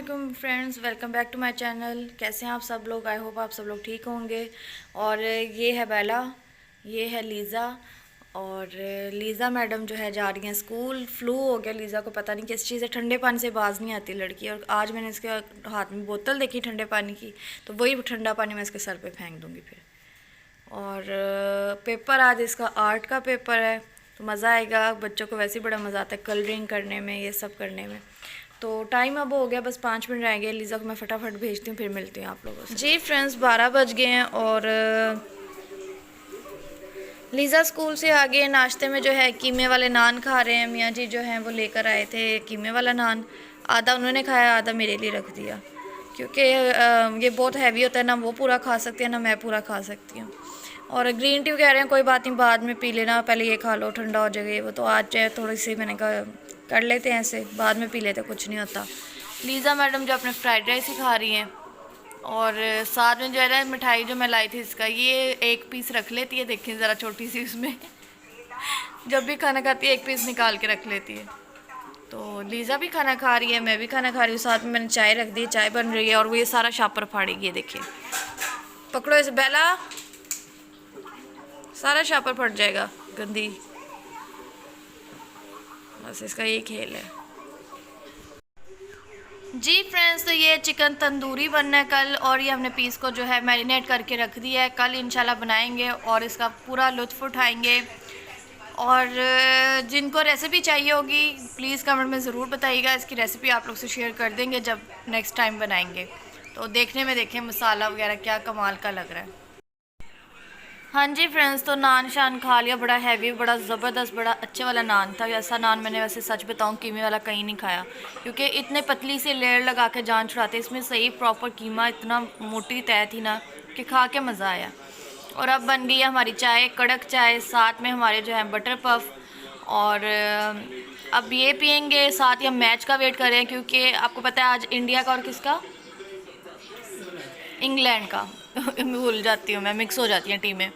वालेकुम friends, welcome back to my channel. कैसे हैं आप सब लोग? आई होप आप सब लोग ठीक होंगे। और ये है बेला, ये है लीज़ा। और लीज़ा मैडम जो है जा रही हैं स्कूल। फ्लू हो गया लीज़ा को, पता नहीं किस चीज़ से, ठंडे पानी से बाज नहीं आती लड़की। और आज मैंने इसके हाथ में बोतल देखी ठंडे पानी की, तो वही ठंडा पानी मैं इसके सर पे फेंक दूँगी फिर। और पेपर आज इसका आर्ट का पेपर है, तो मज़ा आएगा। बच्चों को वैसे ही बड़ा मज़ा आता है कलरिंग करने में, ये सब करने में। तो टाइम अब हो गया, बस 5 मिनट रह गए। लीज़ा को मैं फटाफट भेजती हूँ, फिर मिलती हूँ आप लोगों से। जी फ्रेंड्स, 12 बज गए हैं और लीज़ा स्कूल से आ गए। नाश्ते में जो है कीमे वाले नान खा रहे हैं। मियाँ जी जो हैं वो लेकर आए थे कीमे वाला नान। आधा उन्होंने खाया, आधा मेरे लिए रख दिया, क्योंकि ये बहुत हैवी होता है, ना वो पूरा खा सकती है ना मैं पूरा खा सकती हूँ। और ग्रीन टी कह रहे हैं कोई बात नहीं, बाद में पी लेना, पहले ये खा लो ठंडा हो जाएगा ये वो। तो आज जो है थोड़ी सी मैंने कहा कर लेते हैं ऐसे, बाद में पी लेते, कुछ नहीं होता। लीज़ा मैडम जो अपने फ्राइड राइस ही खा रही हैं। और साथ में जो है ना मिठाई जो मैं लाई थी इसका, ये एक पीस रख लेती है, देखिए ज़रा छोटी सी उसमें जब भी खाना खाती है एक पीस निकाल के रख लेती है। तो लीज़ा भी खाना खा रही है, मैं भी खाना खा रही हूँ, साथ में मैंने चाय रख दी, चाय बन रही है। और वो ये सारा शापर फाड़ेगी, ये देखिए, पकड़ो इसे बेला, सारा शापर फट जाएगा, गंदी। बस इसका ये खेल है। जी फ्रेंड्स, तो ये चिकन तंदूरी बनना है कल, और ये हमने पीस को जो है मैरिनेट करके रख दिया है। कल इंशाल्लाह बनाएंगे और इसका पूरा लुत्फ़ उठाएंगे। और जिनको रेसिपी चाहिए होगी प्लीज़ कमेंट में ज़रूर बताइएगा। इसकी रेसिपी आप लोग से शेयर कर देंगे जब नेक्स्ट टाइम बनाएंगे। तो देखने में देखें मसाला वगैरह क्या कमाल का लग रहा है। हाँ जी फ्रेंड्स, तो नान शान खा लिया, बड़ा हैवी, बड़ा ज़बरदस्त, बड़ा अच्छे वाला नान था। ऐसा नान मैंने वैसे सच बताऊँ कीमे वाला कहीं नहीं खाया, क्योंकि इतने पतली सी लेयर लगा के जान छुड़ाते, इसमें सही प्रॉपर कीमा इतना मोटी तय थी ना कि खा के मज़ा आया। और अब बन गई है हमारी चाय, कड़क चाय, साथ में हमारे जो है बटर पफ। और अब ये पियेंगे, साथ ही हम मैच का वेट कर रहे हैं, क्योंकि आपको पता है आज इंडिया का और किसका, इंग्लैंड का भूल जाती हूँ मैं, मिक्स हो जाती हैं टीमें।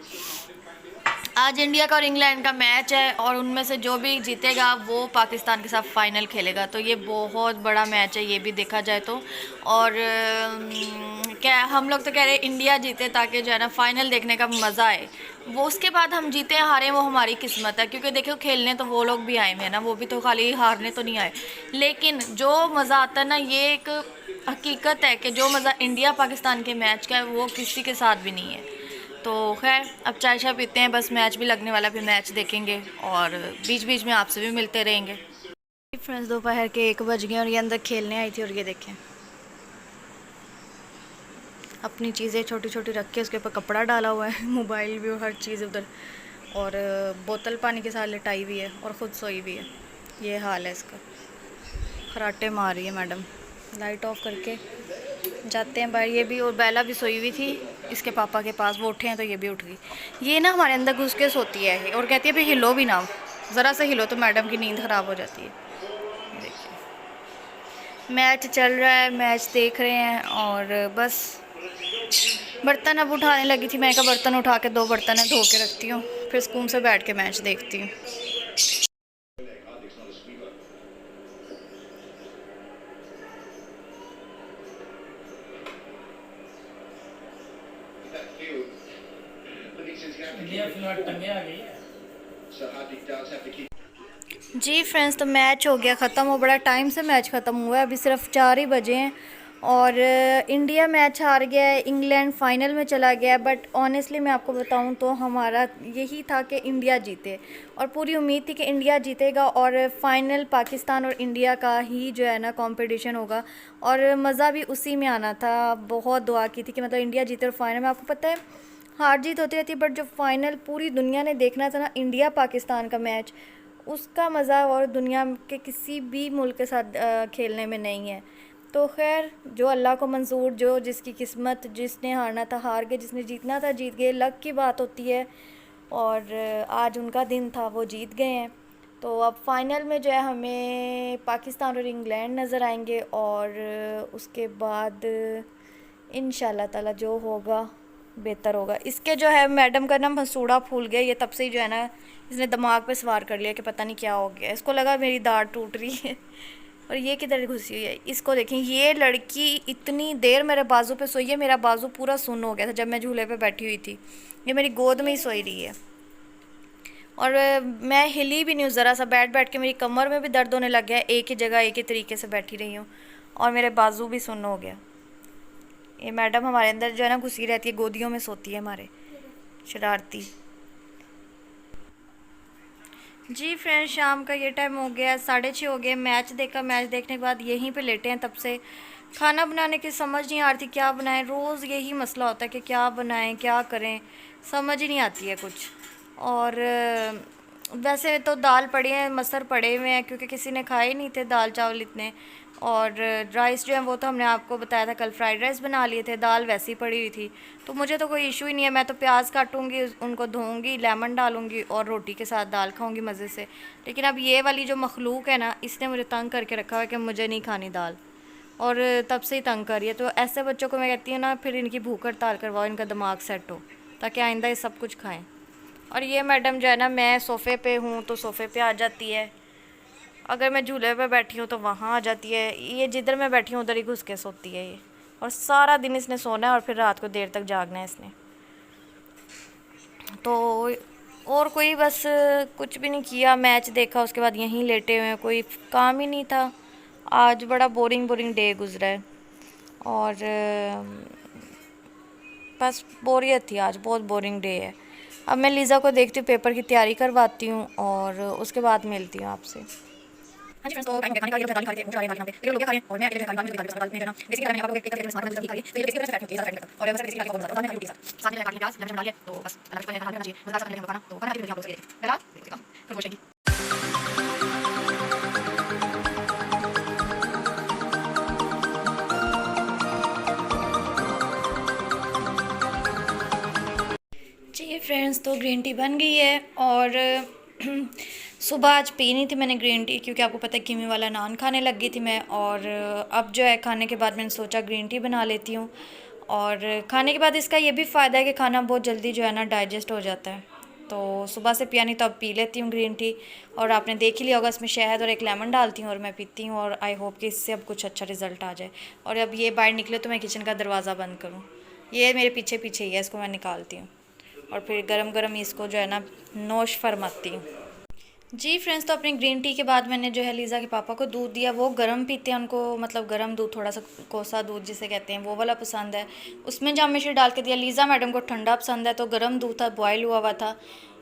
आज इंडिया का और इंग्लैंड का मैच है, और उनमें से जो भी जीतेगा वो पाकिस्तान के साथ फाइनल खेलेगा। तो ये बहुत बड़ा मैच है, ये भी देखा जाए तो। और क्या हम लोग तो कह रहे हैं इंडिया जीते, ताकि जो है ना फाइनल देखने का मज़ा आए। वो उसके बाद हम जीते हारें वो हमारी किस्मत है, क्योंकि देखो खेलने तो वो लोग भी आए हैं ना, वो भी तो खाली हारने तो नहीं आए। लेकिन जो मज़ा आता है ना, ये एक हकीकत है कि जो मज़ा इंडिया पाकिस्तान के मैच का है वो किसी के साथ भी नहीं है। तो खैर अब चाय शाय पीते हैं, बस मैच भी लगने वाला, फिर मैच देखेंगे और बीच बीच में आपसे भी मिलते रहेंगे। फ्रेंड्स, दोपहर के 1 बज गए और ये अंदर खेलने आई थी, और ये देखें अपनी चीज़ें छोटी छोटी रख के उसके ऊपर कपड़ा डाला हुआ है, मोबाइल भी और हर चीज़ उधर, और बोतल पानी के साथ लिटाई हुई है और ख़ुद सोई हुई है। ये हाल है इसका, खराटे मार रही है मैडम। लाइट ऑफ करके जाते हैं बाहर। ये भी, और बेला भी सोई हुई थी इसके पापा के पास, वो उठे हैं तो ये भी उठ गई। ये ना हमारे अंदर घुस के सोती है और कहती है भाई हिलो भी ना, ज़रा सा हिलो तो मैडम की नींद ख़राब हो जाती है। देखिए मैच चल रहा है, मैच देख रहे हैं। और बस बर्तन अब उठाने लगी थी, मैं कहा बर्तन उठा के 2 बर्तन है धो के रखती हूँ, फिर स्कूल से बैठ के मैच देखती हूँ। जी फ्रेंड्स, तो मैच हो गया ख़त्म, हो बड़ा टाइम से मैच ख़त्म हुआ है, अभी सिर्फ 4 ही बजे हैं। और इंडिया मैच हार गया है, इंग्लैंड फाइनल में चला गया है। बट ऑनेस्टली मैं आपको बताऊं तो हमारा यही था कि इंडिया जीते, और पूरी उम्मीद थी कि इंडिया जीतेगा, और फाइनल पाकिस्तान और इंडिया का ही जो है ना कंपटीशन होगा, और मज़ा भी उसी में आना था। बहुत दुआ की थी कि मतलब इंडिया जीते। और फाइनल में आपको पता है हार जीत होती रहती है, बट जो फाइनल पूरी दुनिया ने देखना था ना, इंडिया पाकिस्तान का मैच, उसका मज़ा और दुनिया के किसी भी मुल्क के साथ खेलने में नहीं है। तो खैर जो अल्लाह को मंजूर, जो जिसकी किस्मत, जिसने हारना था हार गए, जिसने जीतना था जीत गए, लक की बात होती है। और आज उनका दिन था, वो जीत गए हैं। तो अब फाइनल में जो है हमें पाकिस्तान और इंग्लैंड नज़र आएंगे, और उसके बाद इंशाल्लाह ताला जो होगा बेहतर होगा। इसके जो है मैडम का ना मसूड़ा फूल गया, ये तब से ही जो है ना इसने दिमाग पे सवार कर लिया कि पता नहीं क्या हो गया, इसको लगा मेरी दाढ़ टूट रही है। और ये किधर घुसी हुई है, इसको देखें, ये लड़की इतनी देर मेरे बाजू पे सोई है, मेरा बाजू पूरा सुन्न हो गया था जब मैं झूले पे बैठी हुई थी। ये मेरी गोद में ही सोई रही है और मैं हिली भी नहीं हूँ ज़रा सा, बैठ बैठ के मेरी कमर में भी दर्द होने लग गया है, एक ही जगह एक ही तरीके से बैठी रही हूँ और मेरे बाजू भी सुन्न हो गया। ये मैडम हमारे अंदर जो है ना घुसी रहती है, गोदियों में सोती है हमारे, शरारती। जी फ्रेंड्स, शाम का ये टाइम हो गया, 6:30 हो गए। मैच देखा, मैच देखने के बाद यहीं पे लेटे हैं तब से। खाना बनाने की समझ नहीं आ रही थी क्या बनाएं, रोज़ यही मसला होता है कि क्या बनाएं क्या करें, समझ ही नहीं आती है कुछ। और वैसे तो दाल पड़ी है, मसर पड़े हुए हैं क्योंकि किसी ने खाए नहीं थे दाल चावल इतने। और राइस जो है वो तो हमने आपको बताया था, कल फ्राइड राइस बना लिए थे, दाल वैसी पड़ी हुई थी। तो मुझे तो कोई इशू ही नहीं है, मैं तो प्याज काटूंगी, उनको धोऊंगी, लेमन डालूंगी और रोटी के साथ दाल खाऊंगी मज़े से। लेकिन अब ये वाली जो मखलूक है ना, इसने मुझे तंग करके रखा हुआ है कि मुझे नहीं खानी दाल, और तब से ही तंग कर रही है। तो ऐसे बच्चों को मैं कहती हूँ ना, फिर इनकी भूख हड़ताल करवाओ, इनका दिमाग सेट हो, ताकि आइंदा ये सब कुछ खाएँ। और ये मैडम जो है ना, मैं सोफ़े पे हूँ तो सोफ़े पे आ जाती है, अगर मैं झूले पे बैठी हूँ तो वहाँ आ जाती है, ये जिधर मैं बैठी हूँ उधर ही घुस के सोती है ये। और सारा दिन इसने सोना है और फिर रात को देर तक जागना है इसने। तो और कोई बस कुछ भी नहीं किया, मैच देखा, उसके बाद यहीं लेटे हुए हैं, कोई काम ही नहीं था। आज बड़ा बोरिंग बोरिंग डे गुजरा है और बस बोरियत थी आज, बहुत बोरिंग डे है। अब मैं लीज़ा को देखती हूँ, पेपर की तैयारी करवाती हूँ और उसके बाद मिलती हूँ आपसे। हाँ जी फ्रेंड्स, तो टाइम हो गया खाने का, ये लोग दाल खा रहे थे, मुझे आ रहे हैं यहाँ पे, ये लोग क्या खा रहे हैं और मैं अकेले खा रही हूँ, मुझे दाल में जो है ना बेसिकली मैंने आप लोगों को एक स्मार्ट बनाने की खा रही है, तो ये बेसिकली फ्रेंड होती है ज़्यादा और बेसिकली बहुत ज़्यादा साथ में रोटी साथ में काट के प्याज लहसुन डालिए, तो बस अलग से खाना चाहिए, मज़े साथ में खाना, तो खाना भी आप लोग से पहला देखिएगा फिर पूछेंगी। जी फ्रेंड्स, तो ग्रीन टी बन गई है और सुबह आज पी नहीं थी मैंने ग्रीन टी, क्योंकि आपको पता है कीमे वाला नान खाने लग गई थी मैं। और अब जो है खाने के बाद मैंने सोचा ग्रीन टी बना लेती हूँ। और खाने के बाद इसका ये भी फ़ायदा है कि खाना बहुत जल्दी जो है ना डाइजेस्ट हो जाता है। तो सुबह से पिया नहीं तो अब पी लेती हूँ ग्रीन टी। और आपने देख ही लिया होगा, इसमें शहद और एक लेमन डालती हूँ और मैं पीती हूँ, और आई होप कि इससे अब कुछ अच्छा रिज़ल्ट आ जाए। और अब ये बाहर निकले तो मैं किचन का दरवाज़ा बंद करूँ, ये मेरे पीछे पीछे ही है, इसको मैं निकालती हूँ और फिर गरम गरम इसको जो है ना नोश फरमाती हूँ। जी फ्रेंड्स, तो अपनी ग्रीन टी के बाद मैंने जो है लीज़ा के पापा को दूध दिया। वो गरम पीते हैं, उनको मतलब गरम दूध, थोड़ा सा कोसा दूध जिसे कहते हैं, वो वाला पसंद है। उसमें जाम मिश्री डाल के दिया। लीज़ा मैडम को ठंडा पसंद है, तो गरम दूध था, बॉयल हुआ हुआ था,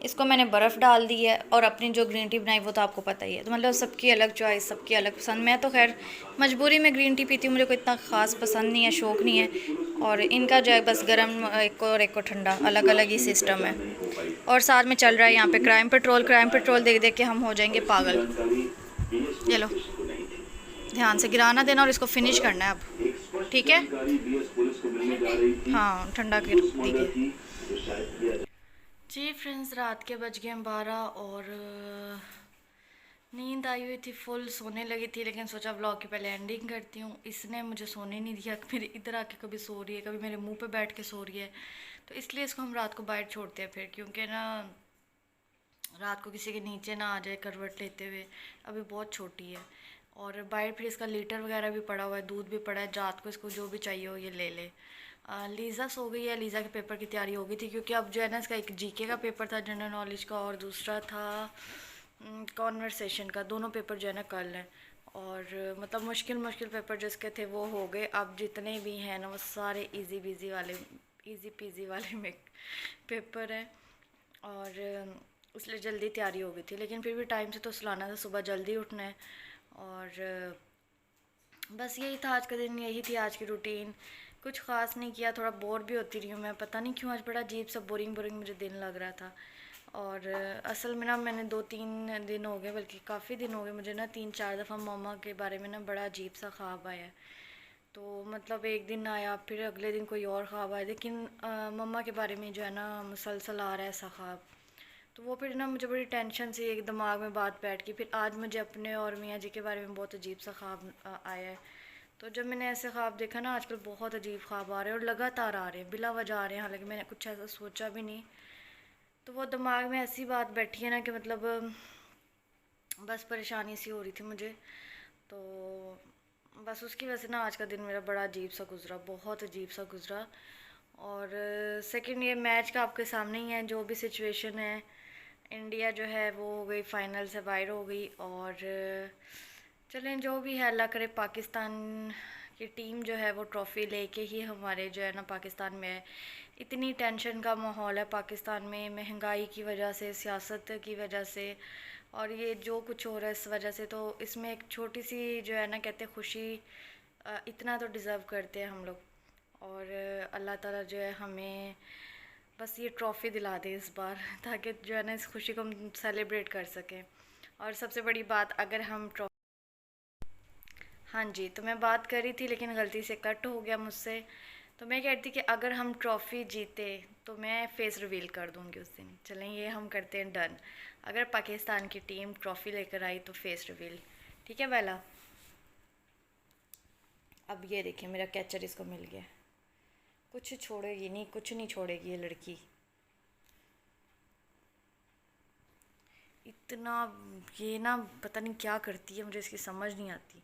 इसको मैंने बर्फ़ डाल दी है। और अपनी जो ग्रीन टी बनाई वो तो आपको पता ही है। तो मतलब सबकी अलग चॉइस, सबकी अलग पसंद। मैं तो खैर मजबूरी में ग्रीन टी पीती हूँ, मुझे कोई इतना ख़ास पसंद नहीं है, शौक़ नहीं है। और इनका जो है बस गरम एक को और एक को ठंडा, अलग अलग ही सिस्टम है। और साथ में चल रहा है यहाँ पे क्राइम पेट्रोल। क्राइम पेट्रोल देख देख के हम हो जाएंगे पागल। ये लो, ध्यान से गिराना देना और इसको फिनिश करना है अब, ठीक है। हाँ, ठंडा कर दीजिए। जी फ्रेंड्स, रात के बज गए 12 और नींद आई हुई थी फुल, सोने लगी थी, लेकिन सोचा व्लॉग की पहले एंडिंग करती हूँ। इसने मुझे सोने नहीं दिया, मेरे इधर आके कभी सो रही है, कभी मेरे मुंह पे बैठ के सो रही है। तो इसलिए इसको हम रात को बाहर छोड़ते हैं फिर, क्योंकि ना रात को किसी के नीचे ना आ जाए करवट लेते हुए, अभी बहुत छोटी है। और बाहर फिर इसका लीटर वगैरह भी पड़ा हुआ है, दूध भी पड़ा है, रात को इसको जो भी चाहिए हो ये ले ले। लीज़ा सो गई है, लीज़ा के पेपर की तैयारी हो गई थी, क्योंकि अब जो है ना इसका एक जीके का पेपर था, जनरल नॉलेज का, और दूसरा था कॉन्वर्सेशन का। दोनों पेपर जो है ना कल है, और मतलब मुश्किल मुश्किल पेपर जिसके थे वो हो गए। अब जितने भी हैं ना वो सारे इजी पीजी वाले में पेपर हैं, और इसलिए जल्दी तैयारी हो गई थी। लेकिन फिर भी टाइम से तो सुलाना था, सुबह जल्दी उठना है। और बस यही था आज का दिन, यही थी आज की रूटीन। कुछ ख़ास नहीं किया, थोड़ा बोर भी होती रही हूँ मैं, पता नहीं क्यों आज बड़ा अजीब सा बोरिंग बोरिंग मुझे दिन लग रहा था। और असल में ना मैंने 2-3 दिन हो गए, बल्कि काफ़ी दिन हो गए मुझे ना, 3-4 दफ़ा मम्मा के बारे में ना बड़ा अजीब सा ख्वाब आया है। तो मतलब एक दिन आया, फिर अगले दिन कोई और ख्वाब आया, लेकिन मम्मा के बारे में जो है ना मुसलसल आ रहा है ऐसा ख्वाब। तो वो फिर ना मुझे बड़ी टेंशन से एक दिमाग में बात बैठ गई। फिर आज मुझे अपने और मियाँ जी के बारे में बहुत अजीब सा ख्वाब आया है। तो जब मैंने ऐसे ख्वाब देखा ना, आजकल बहुत अजीब ख्वाब आ रहे हैं और लगातार आ रहे हैं, बिला वजह आ रहे हैं, हालांकि मैंने कुछ ऐसा सोचा भी नहीं। तो वो दिमाग में ऐसी बात बैठी है ना कि मतलब बस परेशानी सी हो रही थी मुझे। तो बस उसकी वजह से ना आज का दिन मेरा बड़ा अजीब सा गुज़रा, बहुत अजीब सा गुज़रा। और सेकंड ये मैच का आपके सामने ही है, जो भी सिचुएशन है। इंडिया जो है वो हो गई फाइनल से बाहर हो गई। और चलें जो भी है अल्लाह करे पाकिस्तान की टीम जो है वो ट्रॉफ़ी लेके ही हमारे जो है ना पाकिस्तान में है। इतनी टेंशन का माहौल है पाकिस्तान में, महंगाई की वजह से, सियासत की वजह से, और ये जो कुछ हो रहा है इस वजह से। तो इसमें एक छोटी सी जो है ना कहते खुशी, इतना तो डिज़र्व करते हैं हम लोग। और अल्लाह ताला जो है हमें बस ये ट्रॉफ़ी दिला दे इस बार ताकि जो है ना इस खुशी को हम सेलिब्रेट कर सकें। और सबसे बड़ी बात, अगर हम हाँ जी, तो मैं बात कर रही थी लेकिन गलती से कट हो गया मुझसे। तो मैं कहती कि अगर हम ट्रॉफ़ी जीते तो मैं फ़ेस रिवील कर दूँगी उस दिन। चलें ये हम करते हैं डन। अगर पाकिस्तान की टीम ट्रॉफ़ी लेकर आई तो फ़ेस रिवील, ठीक है बेला? अब ये देखिए मेरा कैचर इसको मिल गया। कुछ छोड़ेगी नहीं, कुछ नहीं छोड़ेगी ये लड़की। इतना ये ना पता नहीं क्या करती है, मुझे इसकी समझ नहीं आती।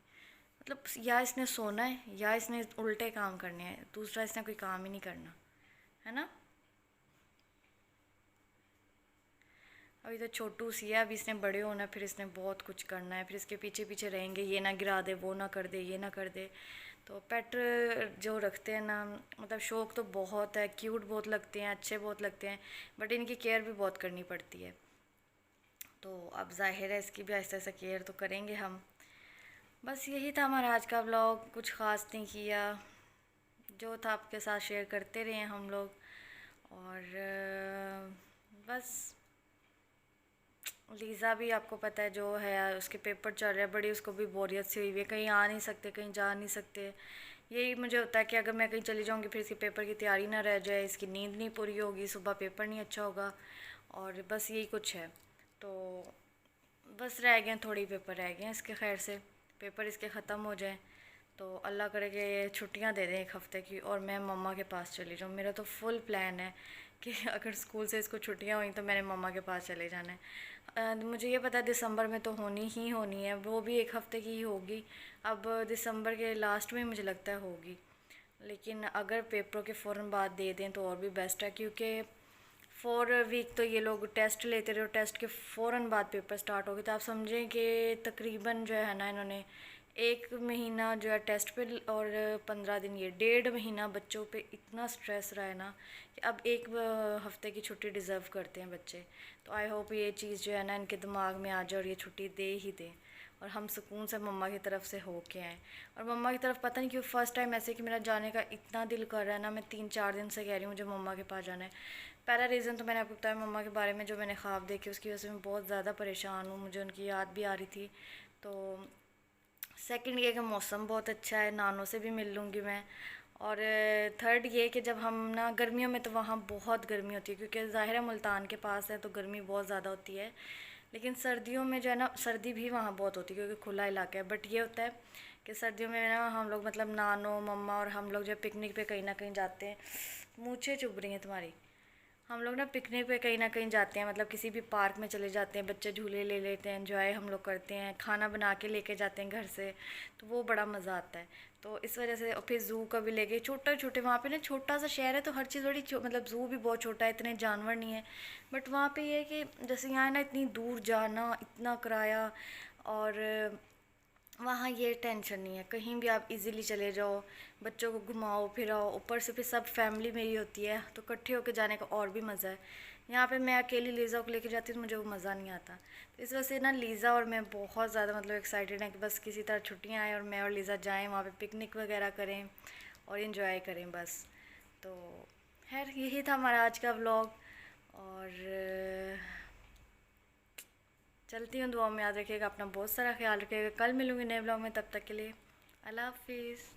मतलब या इसने सोना है या इसने उल्टे काम करने हैं, दूसरा इसने कोई काम ही नहीं करना है ना। अभी तो छोटू सी है, अभी इसने बड़े होना है, फिर इसने बहुत कुछ करना है, फिर इसके पीछे पीछे रहेंगे, ये ना गिरा दे, वो ना कर दे, ये ना कर दे। तो पेट जो रखते हैं ना, मतलब शौक़ तो बहुत है, क्यूट बहुत लगते हैं, अच्छे बहुत लगते हैं, बट इनकी केयर भी बहुत करनी पड़ती है। तो अब जाहिर है इसकी भी आहिस्ता आहिस्ता केयर तो करेंगे हम। बस यही था हमारा आज का व्लॉग, कुछ ख़ास नहीं किया, जो था आपके साथ शेयर करते रहे हम लोग। और बस लीज़ा भी आपको पता है जो है उसके पेपर चल रहे हैं, बड़ी उसको भी बोरियत सी हुई है, कहीं आ नहीं सकते, कहीं जा नहीं सकते। यही मुझे होता है कि अगर मैं कहीं चली जाऊँगी फिर इसके पेपर की तैयारी ना रह जाए, इसकी नींद नहीं पूरी होगी, सुबह पेपर नहीं अच्छा होगा, और बस यही कुछ है। तो बस रह गए थोड़ी पेपर रह गए हैं इसके, खैर से पेपर इसके ख़त्म हो जाए तो अल्लाह करे कि ये छुट्टियां दे दें एक हफ़्ते की और मैं मम्मा के पास चली जाऊँ। मेरा तो फुल प्लान है कि अगर स्कूल से इसको छुट्टियां हुई तो मैंने मम्मा के पास चले जाना है। मुझे ये पता है दिसंबर में तो होनी ही होनी है, वो भी एक हफ़्ते की ही होगी। अब दिसंबर के लास्ट में मुझे लगता है होगी, लेकिन अगर पेपरों के फ़ौरन बाद दे दें तो और भी बेस्ट है, क्योंकि 4 वीक तो ये लोग टेस्ट लेते रहे और टेस्ट के फ़ौरन बाद पेपर स्टार्ट हो गए। तो आप समझें कि तकरीबन जो है ना इन्होंने 1 महीना जो है टेस्ट पे और 15 दिन, ये 1.5 महीना बच्चों पे इतना स्ट्रेस रहा है ना कि अब एक हफ़्ते की छुट्टी डिज़र्व करते हैं बच्चे। तो आई होप ये चीज़ जो है ना इनके दिमाग में आ जाए और ये छुट्टी दे ही दें और हम सुकून से मम्मा की तरफ से हो के आएँ। और मम्मा की तरफ पता नहीं क्यों फ़र्स्ट टाइम ऐसे कि मेरा जाने का इतना दिल कर रहा है ना, मैं 3-4 दिन से कह रही हूँ मुझे मम्मा के पास जाना है। पहला रीज़न तो मैंने आपको बताया मम्मा के बारे में, जो मैंने ख्वाब देखे उसकी वजह से मैं बहुत ज़्यादा परेशान हूँ, मुझे उनकी याद भी आ रही थी। तो सेकंड ये कि मौसम बहुत अच्छा है, नानों से भी मिल लूँगी मैं। और थर्ड ये कि जब हम ना गर्मियों में तो वहाँ बहुत गर्मी होती है, क्योंकि ज़ाहिर है मुल्तान के पास है तो गर्मी बहुत ज़्यादा होती है। लेकिन सर्दियों में जो है ना सर्दी भी वहाँ बहुत होती है क्योंकि खुला इलाका है। बट ये होता है कि सर्दियों में ना हम लोग मतलब नानो मम्मा और हम लोग जब पिकनिक पे कहीं ना कहीं जाते हैं, मूछें चुभ रही हैं तुम्हारी, हम लोग ना पिकनिक पे कहीं ना कहीं जाते हैं, मतलब किसी भी पार्क में चले जाते हैं, बच्चे झूले ले लेते हैं, एंजॉय हम लोग करते हैं, खाना बना के लेके जाते हैं घर से, तो वो बड़ा मज़ा आता है। तो इस वजह से, और फिर ज़ू का भी ले गए, छोटा छोटे वहाँ पे ना छोटा सा शहर है तो हर चीज़ बड़ी मतलब ज़ू भी बहुत छोटा है, इतने जानवर नहीं है। बट वहाँ पे ये है कि जैसे यहाँ है ना इतनी दूर जाना, इतना किराया, और वहाँ ये टेंशन नहीं है, कहीं भी आप इजीली चले जाओ, बच्चों को घुमाओ फिराओ, ऊपर से फिर सब फैमिली मेरी होती है तो इकट्ठे होकर जाने का और भी मज़ा है। यहाँ पे मैं अकेली लीज़ा को लेके जाती हूँ तो मुझे वो मज़ा नहीं आता। तो इस वजह से ना लीज़ा और मैं बहुत ज़्यादा मतलब एक्साइटेड हैं कि बस किसी तरह छुट्टियाँ आएँ और मैं और लीज़ा जाएँ वहाँ पे पिकनिक वगैरह करें और इन्जॉय करें बस। तो खैर यही था हमारा आज का व्लॉग, और चलती हूँ, दुआ में याद रखिएगा, अपना बहुत सारा ख्याल रखिएगा। कल मिलूँगी नए ब्लॉग में, तब तक के लिए अल्लाह हाफिज़।